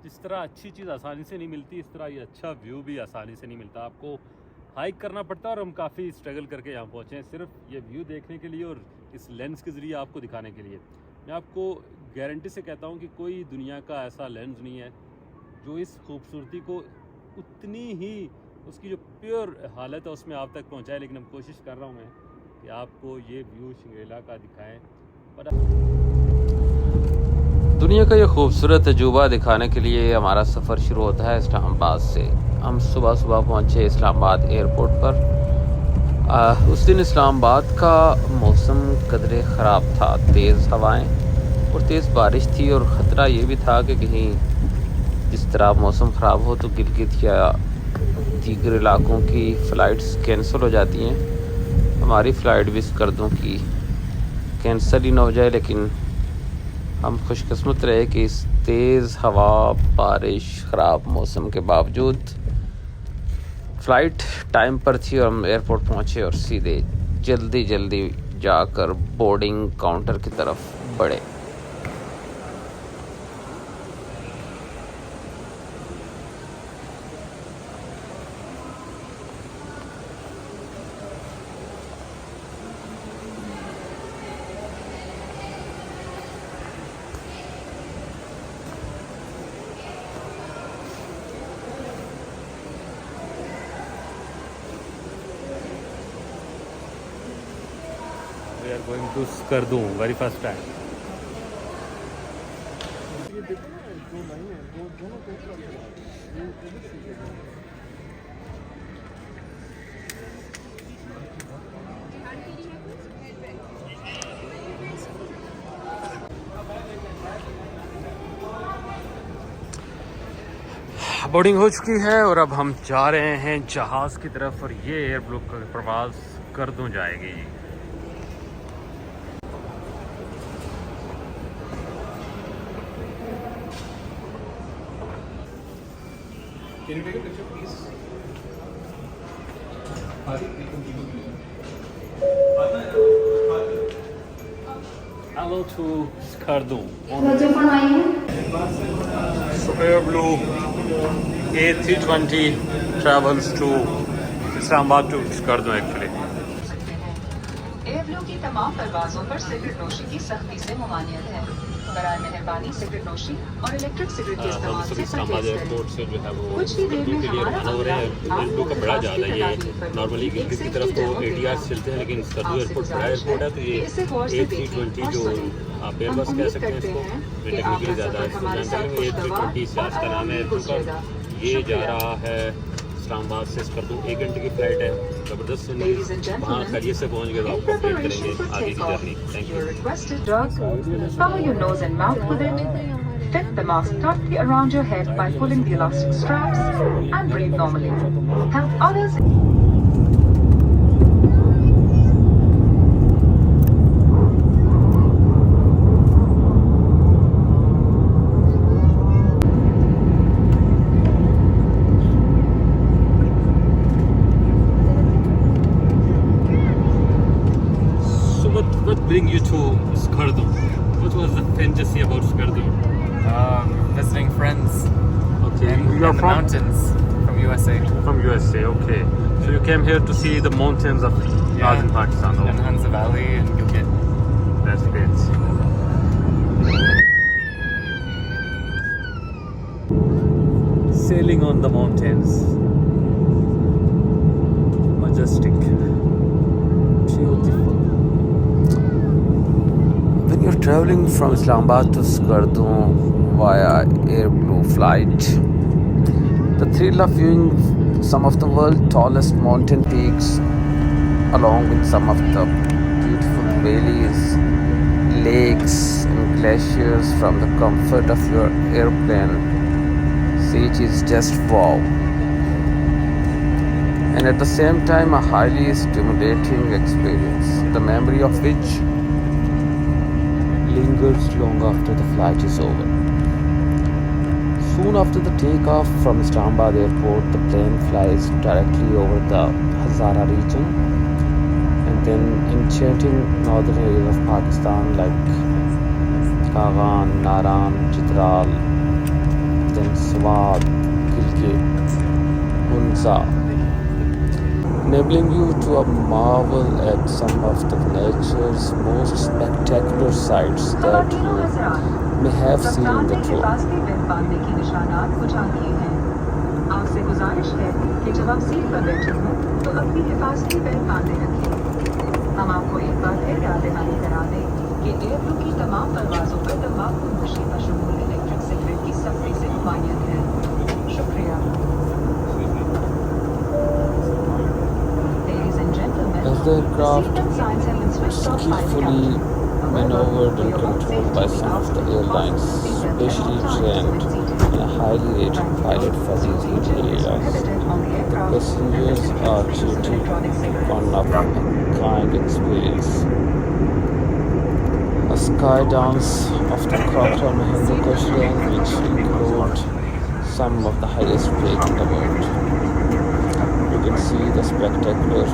इस तरह अच्छी चीज़ आसानी से नहीं मिलती, इस तरह ये अच्छा व्यू भी आसानी से नहीं मिलता। आपको हाइक करना पड़ता है और हम काफ़ी स्ट्रगल करके यहाँ पहुँचे हैं सिर्फ ये व्यू देखने के लिए और इस लेंस के ज़रिए आपको दिखाने के लिए। मैं आपको गारंटी से कहता हूँ कि कोई दुनिया का ऐसा लेंस नहीं है जो इस खूबसूरती को उतनी ही उसकी जो प्योर हालत है उसमें आप तक पहुँचाए। लेकिन हम कोशिश कर रहा हूँ मैं कि आपको ये व्यू शिंगरेला का दिखाएँ। पर दुनिया का ये खूबसूरत तजुर्बा दिखाने के लिए हमारा सफ़र शुरू होता है इस्लामाबाद से। हम सुबह सुबह पहुँचे इस्लामाबाद एयरपोर्ट पर। उस दिन इस्लामाबाद का मौसम कदरे ख़राब था, तेज़ हवाएं और तेज़ बारिश थी और ख़तरा ये भी था कि कहीं जिस तरह मौसम ख़राब हो तो गिलगित या दीगर इलाकों की फ़्लाइट्स कैंसिल हो जाती हैं। हमारी फ़्लाइट भी स्कर्दों की कैंसिल ही ना हो जाए, लेकिन हम खुशकिस्मत रहे कि इस तेज़ हवा, बारिश, ख़राब मौसम के बावजूद फ़्लाइट टाइम पर थी और हम एयरपोर्ट पहुँचे और सीधे जल्दी जाकर बोर्डिंग काउंटर की तरफ बढ़े। we are going to Skardoo very first time. Boarding हो चुकी है और अब हम जा रहे हैं जहाज़ की तरफ और ये एयरब्लू का प्रवास स्कर्दू जाएगी। Can you take a picture, please? Hello to Skardoo. So Airblue A320 travels to Islamabad to Skardoo actually. Airblue की तमाम परवाज़ों पर सिगरेट नोशी की सख्ती से ममानियत है। बराए मेहरबानी सिगरेट नोशी और इलेक्ट्रिक सिगरेट के इस्तेमाल से इस्लामाबाद एयरपोर्ट से जो है वो कुछ ही देर में के लिए रवाना हो रहे हैं। एयरब्लू का बड़ा ज़्यादा ये नॉर्मली गिलगित की तरफ तो ATR चलते हैं, लेकिन स्कर्दू एयरपोर्ट बड़ा एयरपोर्ट है तो ये A320 जो आप एयरबस कह सकते हैं इसको, ये टेक्निकली ज़्यादा जानकारी में A320 से आज का नाम है एयरब्लू का। ये जा रहा है इस्लामाबाद से स्कर्दू, 1 घंटे की फ़्लाइट है। ज़बरदस्त सुनिए, वहाँ खैरियत से पहुँच गए तो आपको अपडेट करेंगे आगे की journey. Thank you. Cover your nose and mouth with it. Fit the mask tightly around your head by pulling the elastic straps and breathe normally. Help others. What bring you to Skardoo? What was the fantasy about Skardoo? Visiting friends Okay, in you are the from mountains from USA from USA. Okay, so you came here to see the mountains of northern Pakistan. and Oh, Hunza Valley and Gilgit. that's great. Sailing on the mountains, majestic, beautiful. When you're traveling from Islamabad to Skardoo via Airblue flight, the thrill of viewing some of the world's tallest mountain peaks, along with some of the beautiful valleys, lakes, and glaciers from the comfort of your airplane seat is just wow. And at the same time, a highly stimulating experience, the memory of which lingers long after the flight is over. Soon after the takeoff from Islamabad airport, the plane flies directly over the Hazara region and then enchanting northern areas of Pakistan like Kagan, Naran, Chitral, then Swat, Gilgit, Hunza, enabling you to marvel at some of the nature's most spectacular sights that you may have seen in the tour. बांधने की निशानात बुझा दिए हैं। आपसे गुजारिश है कि जब आप सीट पर बैठे हों तो अपनी हिफाजती बेल्ट बांधे रखें। हम आपको एक बार फिर याद दहानी करा दें कि एयरब्लू की तमाम परवाज़ों पर तंबाकू नोशी बशमूल इलेक्ट्रिक सिगरेट की सख्ती से ममानियत है। शुक्रिया। As the aircraft skillfully maneuvered and controlled by some of the airlines specially trained and highly rated pilot for these hilly areas, the passengers are treated one of a kind experience. A sky dance of the Khakra Mahendra Koshran, which include some of the highest peak in the world. You can see the spectacular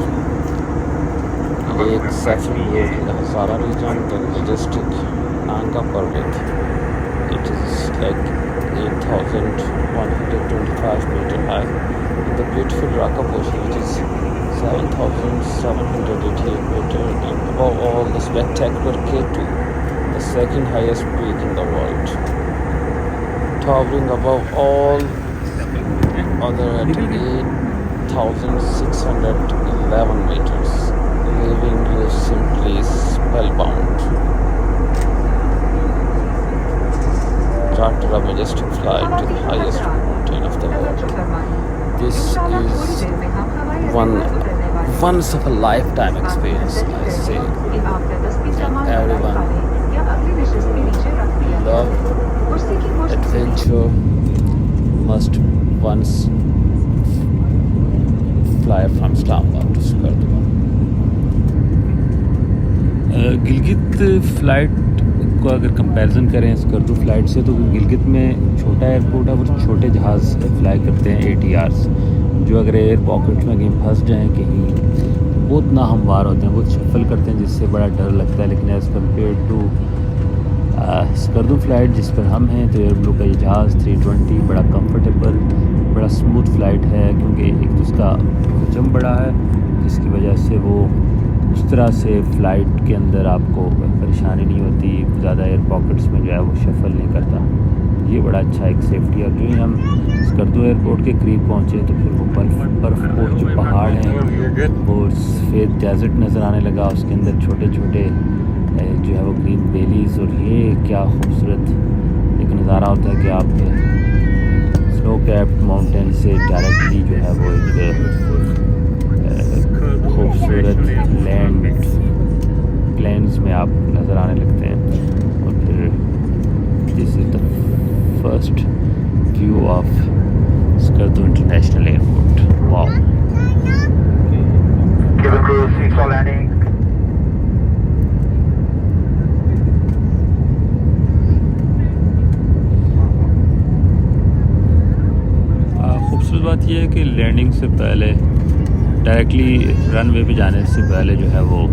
Lake Saffron-Wood in the Hazara region, the majestic Nanga Parvat. It is like 8,125 meter high, and the beautiful Raka portion, which is 7,788 meter, and above all the spectacular K2, the second highest peak in the world, towering above all other at 8,611 meters. Leaving you simply spellbound. Charter a majestic flight to the highest mountain of the world. This is once of a lifetime experience, I say. Everyone love adventure must once fly from Islamabad to Skardu. Gilgit flight को अगर comparison करें Skardu flight से, तो गिलगित में छोटा airport है, वो छोटे जहाज़ फ्लाई करते हैं ATRs, जो अगर एयर पॉकेट में कहीं फंस जाएं कहीं, बहुत ना हमवार होते हैं, बहुत शफल करते हैं, जिससे बड़ा डर लगता है। लेकिन as compare to Skardu flight जिस पर हम हैं, तो एयरब्लू का ये जहाज़ 320 बड़ा कंफर्टेबल, बड़ा स्मूथ फ़्लाइट है, क्योंकि एक तो उसका हजम बड़ा है, जिसकी वजह से वो उस तरह से फ़्लाइट के अंदर आपको परेशानी नहीं होती, ज़्यादा एयर पॉकेट्स में जो है वो शफल नहीं करता। ये बड़ा अच्छा एक सेफ्टी है। जो ही हम स्कर्दू एयरपोर्ट के करीब पहुँचे तो फिर वो बर्फ़ जो पहाड़ हैं वो सफ़ेद डेजर्ट नज़र आने लगा, उसके अंदर छोटे छोटे जो है वो ग्रीन वैलीज़, और ये क्या खूबसूरत एक नज़ारा होता है कि आप स्नो कैप्ड माउंटेन से डायरेक्टली जो है वो एक खूबसूरत लैंड प्लेन्स में आप नज़र आने लगते हैं। और फिर this is the first view of Skardu international airport. Wow. खूबसूरत बात यह है कि लैंडिंग से पहले डायरेक्टली रनवे पे जाने से पहले जो है वो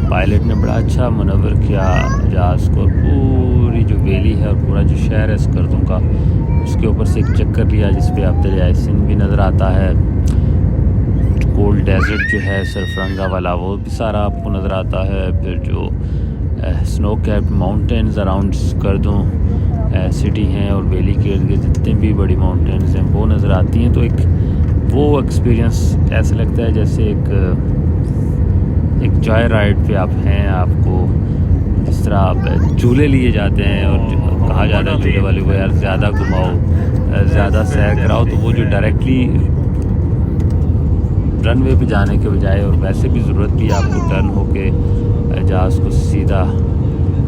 पायलट ने बड़ा अच्छा मनवर किया जहाज़ को, पूरी जो वैली है और पूरा जो शहर है स्कर्दू का, उसके ऊपर से एक चक्कर लिया जिस पे आप दरियाए सिंध भी नज़र आता है, कोल्ड डेजर्ट जो है सरफरंगा वाला वो भी सारा आपको नज़र आता है, फिर जो snow capped mountains around Skardu city हैं और वैली के इर्द गिर्द जितनी भी बड़ी माउंटेन्स हैं वो नज़र आती हैं। तो एक वो एक्सपीरियंस ऐसा लगता है जैसे एक जॉय राइड पे आप हैं, आपको जिस तरह आप झूले लिए जाते हैं और कहा जाता है झूले वाले को यार ज़्यादा घुमाओ, ज़्यादा सैर कराओ, तो वो जो डायरेक्टली रनवे पे जाने के बजाय, और वैसे भी ज़रूरत भी आपको टर्न होके जहाज़ को सीधा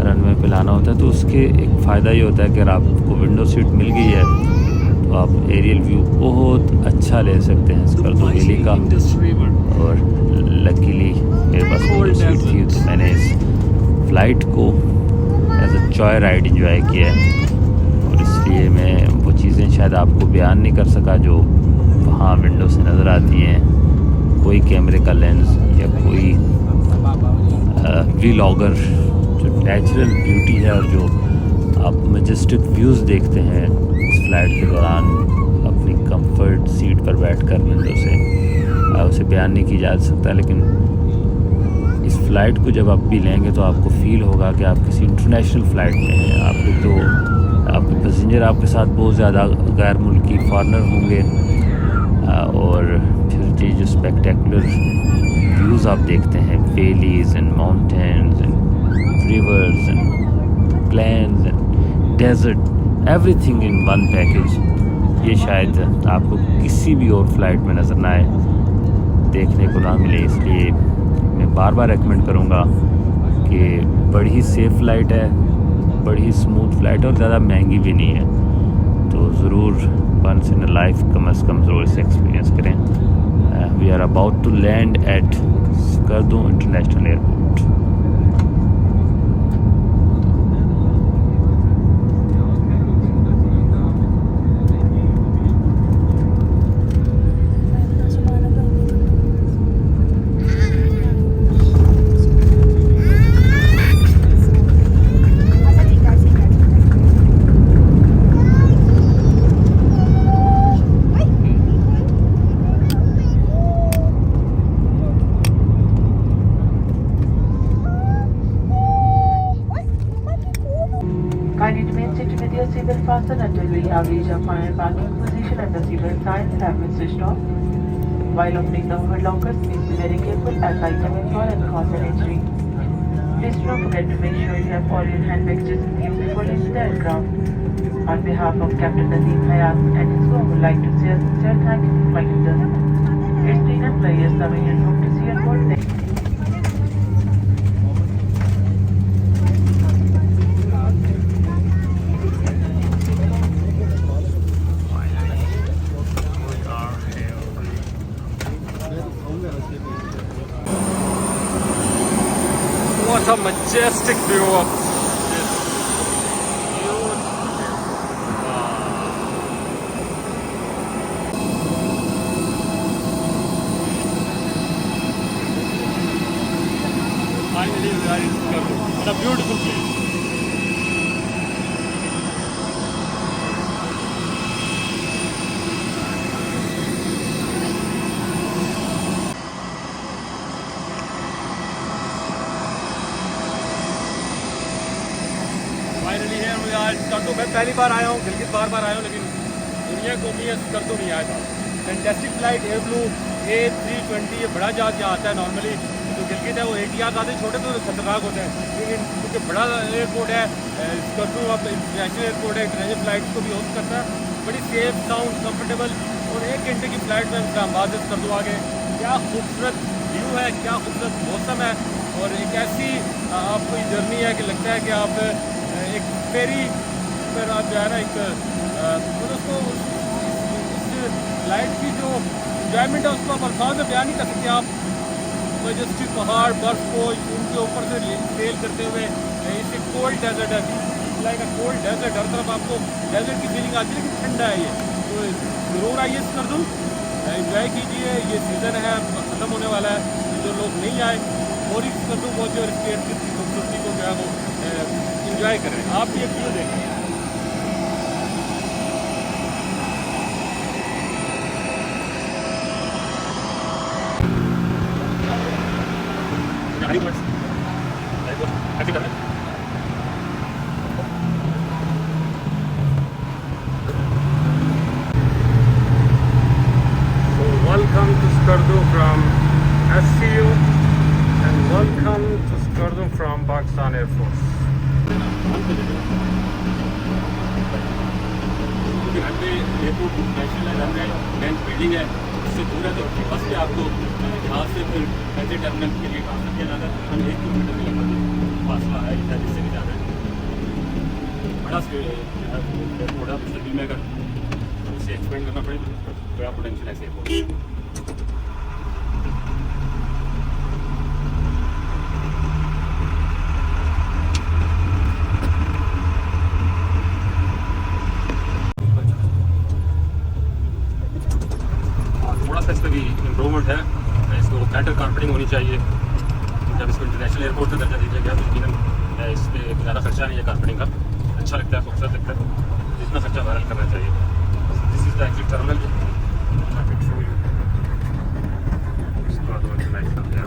रनवे पे लाना होता है, तो उसके एक फ़ायदा ये होता है कि अगर आपको विंडो सीट मिल गई है तो आप एरियल व्यू बहुत अच्छा ले सकते हैं स्कर्दू वैली का। और लकीली मेरे पास विंडो सीट थी तो मैंने इस फ़्लाइट को as a joy ride enjoy किया है, और इसलिए मैं वो चीज़ें शायद आपको बयान नहीं कर सका जो वहाँ विंडो से नज़र आती हैं। कोई कैमरे का लेंस या कोई व्लॉगर जो नेचुरल ब्यूटी है और जो आप मैजेस्टिक व्यूज़ देखते हैं इस फ़्लाइट के दौरान अपनी कंफर्ट सीट पर बैठकर विंडो से उसे बयान नहीं की जा सकता, लेकिन इस फ़्लाइट को जब आप भी लेंगे तो आपको फ़ील होगा कि आप किसी इंटरनेशनल फ़्लाइट में हैं। आपके तो आपके पैसेंजर आपके साथ बहुत ज़्यादा गैर मुल्की फॉरनर होंगे, और फिर ये जो स्पेक्टेकुलर व्यूज़ आप देखते हैं, valleys and mountains and rivers and plains and desert, everything in one package, ये शायद आपको किसी भी और फ्लाइट में नज़र ना आए, देखने को ना मिले। इसलिए मैं बार बार रेकमेंड करूँगा कि बड़ी सेफ़ फ़्लाइट है, बड़ी स्मूथ फ़्लाइट है और ज़्यादा महंगी भी नहीं है, तो ज़रूर वंस इन अ लाइफ कम अज़ कम ज़रूर इसे एक्सपीरियंस करें। We are about to land at Skardu international airport. Kindly remain seated with your seatbelt fastened until we have reached our final parking position and the seatbelt signs have been switched off. While opening the overhead lockers, please be very careful as items may fall and cause an injury. Please do not forget to make sure you have all your hand baggages with you before leaving the aircraft. On behalf of Captain Nadeem Hayat and his crew, I would like to say a sincere thank you for flying with us. It's been a pleasure serving you and hope to see you on board. Thank you. What a majestic view of this Finally we are in Skardu. What a beautiful place. Finally है मुझे आज स्कर्दू, मैं पहली बार आया हूँ, गिलगित बार बार आया हूँ, लेकिन दुनिया को भी स्कर्दू नहीं आया था। Fantastic flight air blue A320, ये बड़ा जहाज यहाँ आता है नॉर्मली, जो गिलगित है वो एटीआर आते छोटे तो खतरनाक होते हैं, लेकिन क्योंकि बड़ा एयरपोर्ट है स्कर्दू, अब इंटरनेशनल एयरपोर्ट है, इंटरनेशनल फ्लाइट को भी होस्ट करता है, बड़ी सेफ, साउंड, कम्फर्टेबल, और 1 घंटे की फ्लाइट में इस्लामाबाद से स्कर्दू आ गए। क्या खूबसूरत व्यू है, क्या खूबसूरत मौसम है, और एक ऐसी आपको ये जर्नी है कि लगता है कि आप एक फेरी पर आप जो है ना, एक उसको लाइट की जो इंजॉयमेंट है उसको आप अल्फाज में बयान नहीं कर सकते। आप मजेस्टिक पहाड़, बर्फ़ को उनके ऊपर से सेल करते हुए, इसे कोल्ड डेजर्ट है, लाइक अ कोल्ड डेजर्ट, हर तरफ आपको डेजर्ट की फीलिंग आती है, लेकिन ठंडा है ये, तो ज़रूर आइए स्कर्दू, एंजॉय कीजिए। ये सीज़न है, ख़त्म होने वाला है, जो लोग नहीं आए और इस स्कर्दू पहुँचे और इसकी खूबसूरती को जो है वो एंजॉय करें। आप ये क्यों देखें। Welcome to Skardu from SCU and welcome to Skardu from Pakistan Air Force. Airport national है, बेंच बिल्डिंग है, उससे दूर है, तो बस से आपको यहाँ से फिर ऐसे टर्मिनल के लिए काम किया जाता है। हम 1 किलोमीटर के लगभग फासला है, जिससे भी जाना है। बड़ा एयरपोर्ट है, मुश्किल में अगर इसे एक्सपेंड करना पड़े तो बड़ा पोटेंशियल है एयरपोर्ट। भी इम्प्रूवमेंट है, इसको बेटर कारपेटिंग होनी चाहिए। जब इसको इंटरनेशनल एयरपोर्ट का दर्जा दिया गया तो यकीनन इस पर ज़्यादा खर्चा नहीं है कारपेटिंग का, अच्छा लगता है, खूबसूरत लगता है। जितना खर्चा वायरल करना चाहिए। This is the actual terminal. उसके बाद वो नाइस करते हैं।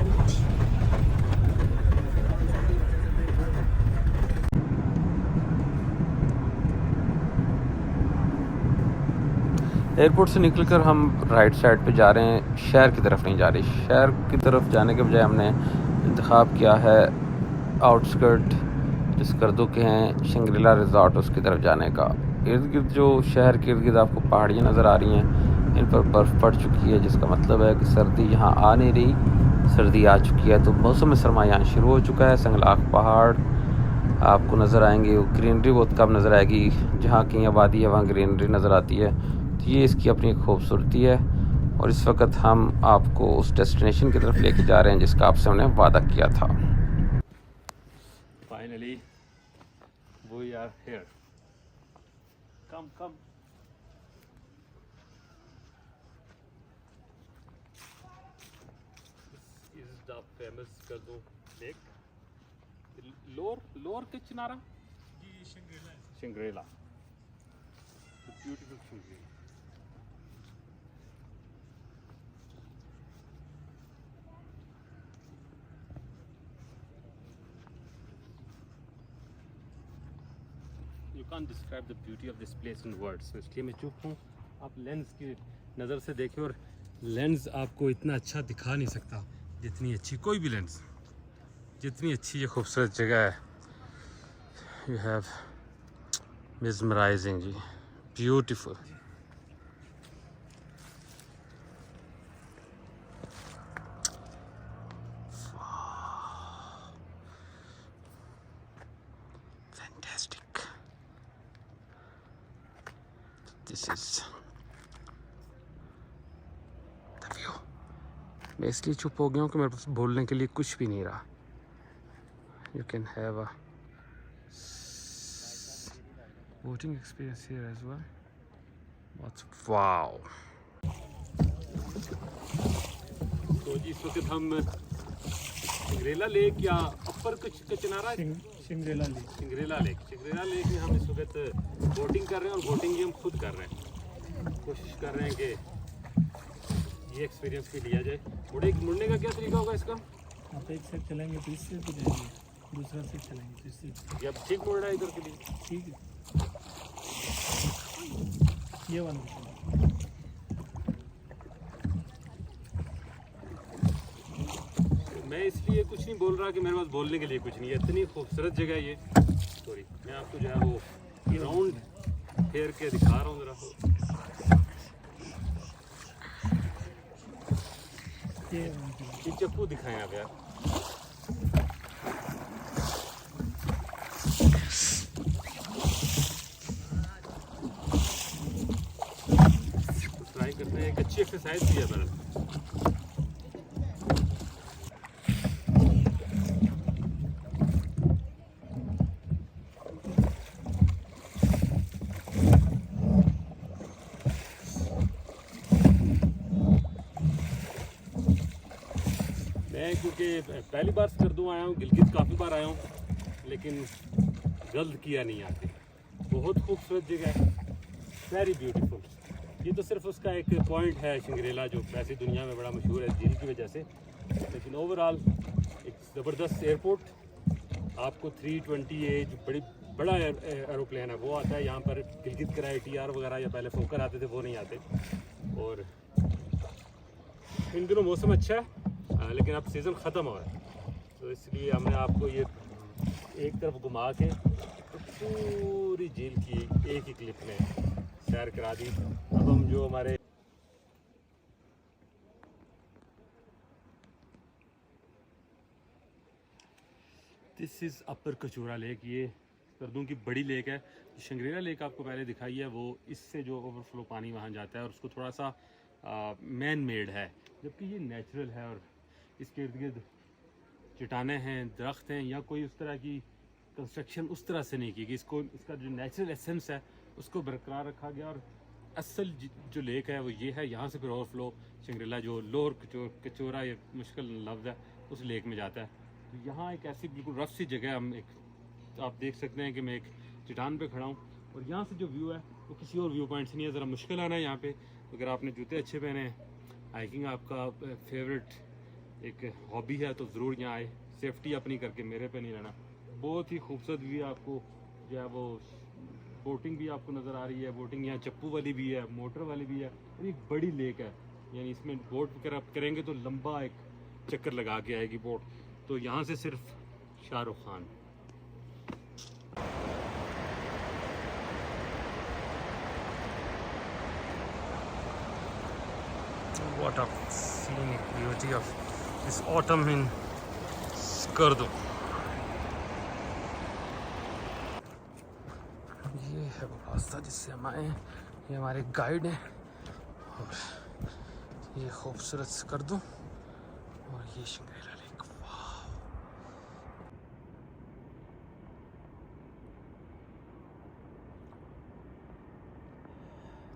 एयरपोर्ट से निकलकर हम राइट साइड पे जा रहे हैं, शहर की तरफ नहीं जा रहे। शहर की तरफ जाने के बजाय हमने इंतखाब किया है आउटस्कर्ट जो स्कर्दू के हैं, शंग्रीला रिज़ॉर्ट, उसकी तरफ जाने का। इर्द गिर्द जो शहर के इर्द गिर्द आपको पहाड़ियाँ नज़र आ रही हैं, इन पर बर्फ़ पड़ चुकी है, जिसका मतलब है कि सर्दी यहाँ आ नहीं रही, सर्दी आ चुकी है। तो मौसम सरमा यहाँ शुरू हो चुका है। संगलाख पहाड़ आपको नज़र आएंगे, ग्रीनरी बहुत कम नज़र आएगी। जहाँ कहीं आबादी है वहाँ ग्रीनरी नज़र आती है। तो ये इसकी अपनी खूबसूरती है। और इस वक्त हम आपको उस डेस्टिनेशन की तरफ लेके जा रहे हैं जिसका आपसे हमने वादा किया था। Finally, we are here. Come, come. This is the famous Skardoo Lake. Lower Kichinara? Shangri-La. The beautiful Shangri-La. You can't describe the beauty of this place in words. So इसलिए मैं चुप हूँ। आप लेंस की नज़र से देखें, और लेंस आपको इतना अच्छा दिखा नहीं सकता जितनी अच्छी कोई भी लेंस, जितनी अच्छी ये खूबसूरत जगह है। You have mesmerizing ji, beautiful. Fantastic. This is the view. मैं इसलिए चुप हो गया हूँ कि मेरे पास बोलने के लिए कुछ भी नहीं रहा। You can have a boating experience here as well. Wow. तो जी इस वक्त हम शंग्रीला लेक या अपर कचनारा शिंगरेला लेक। शंग्रीला लेक में हम इस वक्त बोटिंग कर रहे हैं, और बोटिंग भी हम खुद कर रहे हैं। कोशिश कर रहे हैं कि ये एक्सपीरियंस भी लिया जाए। मुड़ने का क्या तरीका होगा इसका? आप एक साइड चलेंगे तो इससे भी जाएंगे, दूसरा साइड चलेंगे तो इससे। ये अब ठीक मुड़ रहा है इधर के लिए? ठीक है, ये वाला मैं इसलिए कुछ नहीं बोल रहा कि मेरे पास बोलने के लिए कुछ नहीं है। इतनी खूबसूरत जगह है ये। सॉरी, मैं आपको जो है वो राउंड फेर के दिखा रहा हूँ ज़रा। ये चप्पू दिखाएं आप यार। ट्राई करते हैं, एक अच्छी एक्सरसाइज भी है मेरा। मैं क्योंकि पहली बार स्कर्दू आया हूँ, गिलगित काफ़ी बार आया हूँ, लेकिन गलत किया नहीं आते। बहुत खूबसूरत जगह है, वेरी ब्यूटीफुल। ये तो सिर्फ उसका एक पॉइंट है शंग्रीला, जो वैसे दुनिया में बड़ा मशहूर है झील की वजह से, लेकिन ओवरऑल एक ज़बरदस्त एयरपोर्ट। आपको 320A जो बड़ा एरोप्लेन है वो आता है यहाँ पर। गिलगित का ITR वगैरह या पहले फोकर आते थे, वो नहीं आते। और इन दिनों मौसम अच्छा है, लेकिन अब सीज़न ख़त्म हो रहा है, तो इसलिए हमने आपको ये एक तरफ घुमा के तो पूरी झील की एक ही क्लिप में सैर करा दी। अब हम जो हमारे this is upper Kachura lake. ये स्कर्दू की बड़ी लेक है। शंग्रीला लेक आपको पहले दिखाई है, वो इससे जो ओवरफ्लो पानी वहाँ जाता है, और उसको थोड़ा सा मैन मेड है, जबकि ये नेचुरल है। और इसके इर्द गिर्द चट्टानें हैं, दरख्त हैं, या कोई उस तरह की कंस्ट्रक्शन उस तरह से नहीं की गई। इसका जो नेचुरल एसेंस है उसको बरकरार रखा गया। और असल जो लेक है वो ये है। यहाँ से फिर ओवरफ्लो शंग्रीला जो लोअर कचोरा, ये मुश्किल लफ्ज़ है, उस लेक में जाता है। तो यहाँ एक ऐसी बिल्कुल रफ सी जगह, हम एक आप देख सकते हैं कि मैं एक चट्टान पे खड़ा हूँ, और यहाँ से जो व्यू है वो किसी और व्यू पॉइंट से नहीं है। ज़रा मुश्किल आना है यहाँ पे। तो अगर आपने जूते अच्छे पहने हैं, हाइकिंग आपका फेवरेट एक हॉबी है, तो ज़रूर यहाँ आए, सेफ्टी अपनी करके, मेरे पे नहीं रहना। बहुत ही खूबसूरत व्यू है। आपको जो है वो बोटिंग भी आपको नज़र आ रही है। बोटिंग यहाँ चप्पू वाली भी है, मोटर वाली भी है, और एक बड़ी लेक है, यानी इसमें बोट वगैरह आप करेंगे तो लंबा एक चक्कर लगा के आएगी बोट। तो यहाँ से सिर्फ Shahrukh Khan. What a scenic beauty of this autumn in Skardu. ये है वो रास्ता जिससे हम आए हैं, ये हमारे गाइड हैं, और ये खूबसूरत स्कर्दू और ये शिंगरेला लेक। वाह,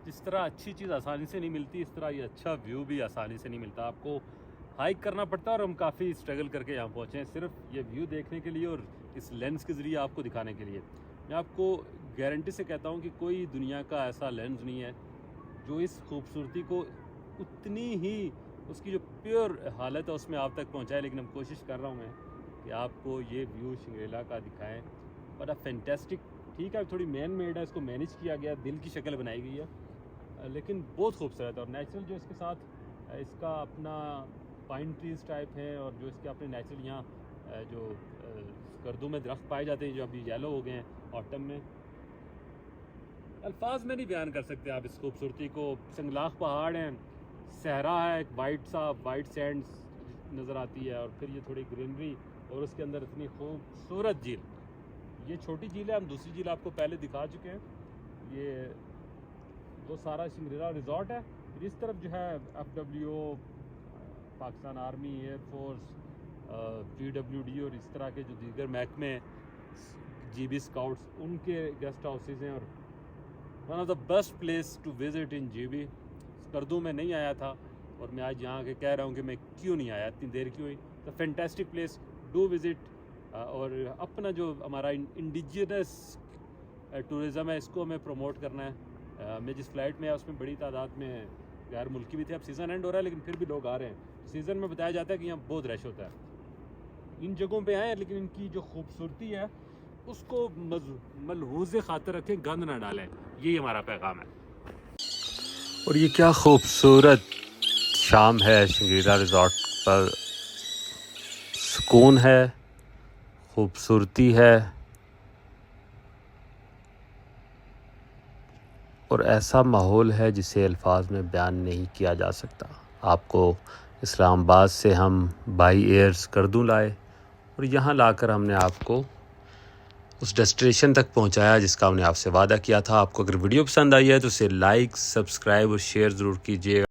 जिस तरह अच्छी चीज़ आसानी से नहीं मिलती, इस तरह ये अच्छा व्यू भी आसानी से नहीं मिलता। आपको हाइक करना पड़ता है, और हम काफ़ी स्ट्रगल करके यहाँ पहुँचे हैं सिर्फ ये व्यू देखने के लिए और इस लेंस के ज़रिए आपको दिखाने के लिए। मैं आपको गारंटी से कहता हूँ कि कोई दुनिया का ऐसा लेंस नहीं है जो इस खूबसूरती को उतनी ही उसकी जो प्योर हालत है उसमें आप तक पहुँचाए। लेकिन हम कोशिश कर रहा हूँ मैं कि आपको ये व्यू शिंगरेला का दिखाएं। बड़ा फैंटेस्टिक, ठीक है थोड़ी मैन मेड है, इसको मैनेज किया गया, दिल की शक्ल बनाई गई है, लेकिन बहुत खूबसूरत है। और नेचुरल जो इसके साथ इसका अपना पाइन ट्रीज टाइप हैं, और जो इसके अपने नेचुरल यहाँ जो स्कर्दू में दरख्त पाए जाते हैं जो अभी येलो हो गए हैं ऑटम में, अल्फाज में नहीं बयान कर सकते आप इस खूबसूरती को। संगलाख पहाड़ हैं, सहरा है, एक वाइट सैंड नज़र आती है, और फिर ये थोड़ी ग्रीनरी, और उसके अंदर इतनी खूबसूरत झील। ये छोटी झील है, हम दूसरी झील आपको पहले दिखा चुके हैं। ये वो सारा शिंगरेला रिजॉर्ट है। फिर इस तरफ जो है FWO, Pakistan army, air force, PWD और इस तरह के जो दीगर महकमे, GB स्काउट्स, उनके गेस्ट हाउसेज हैं। और one of the best place to visit in GB। Skardu में नहीं आया था, और मैं आज यहाँ के कह रहा हूँ कि मैं क्यों नहीं आया, इतनी देर क्यों हुई। तो फैंटेस्टिक प्लेस, डू विज़िट। और अपना जो हमारा इंडिजिनस टूरिज़म है, इसको हमें प्रमोट करना है। मैं जिस फ़्लाइट में है उसमें बड़ी तादाद में गैर मुल्की भी थे। अब सीज़न एंड हो रहा है, लेकिन फिर भी लोग आ रहे हैं। सीज़न में बताया जाता है कि यहाँ बहुत रश होता है। इन जगहों पे आएँ, लेकिन इनकी जो खूबसूरती है उसको मलहूज़ खातिर रखें, गंद ना डालें। यही हमारा पैगाम है। और ये क्या खूबसूरत शाम है शिंगरेला रिज़ॉर्ट पर। सुकून है, खूबसूरती है, और ऐसा माहौल है जिसे अल्फाज में बयान नहीं किया जा सकता। आपको इस्लामाबाद से हम बाई एयर स्कर्दू लाए, और यहाँ लाकर हमने आपको उस डेस्टिनेशन तक पहुँचाया जिसका हमने आपसे वादा किया था। आपको अगर वीडियो पसंद आई है तो उसे लाइक, सब्सक्राइब और शेयर ज़रूर कीजिएगा।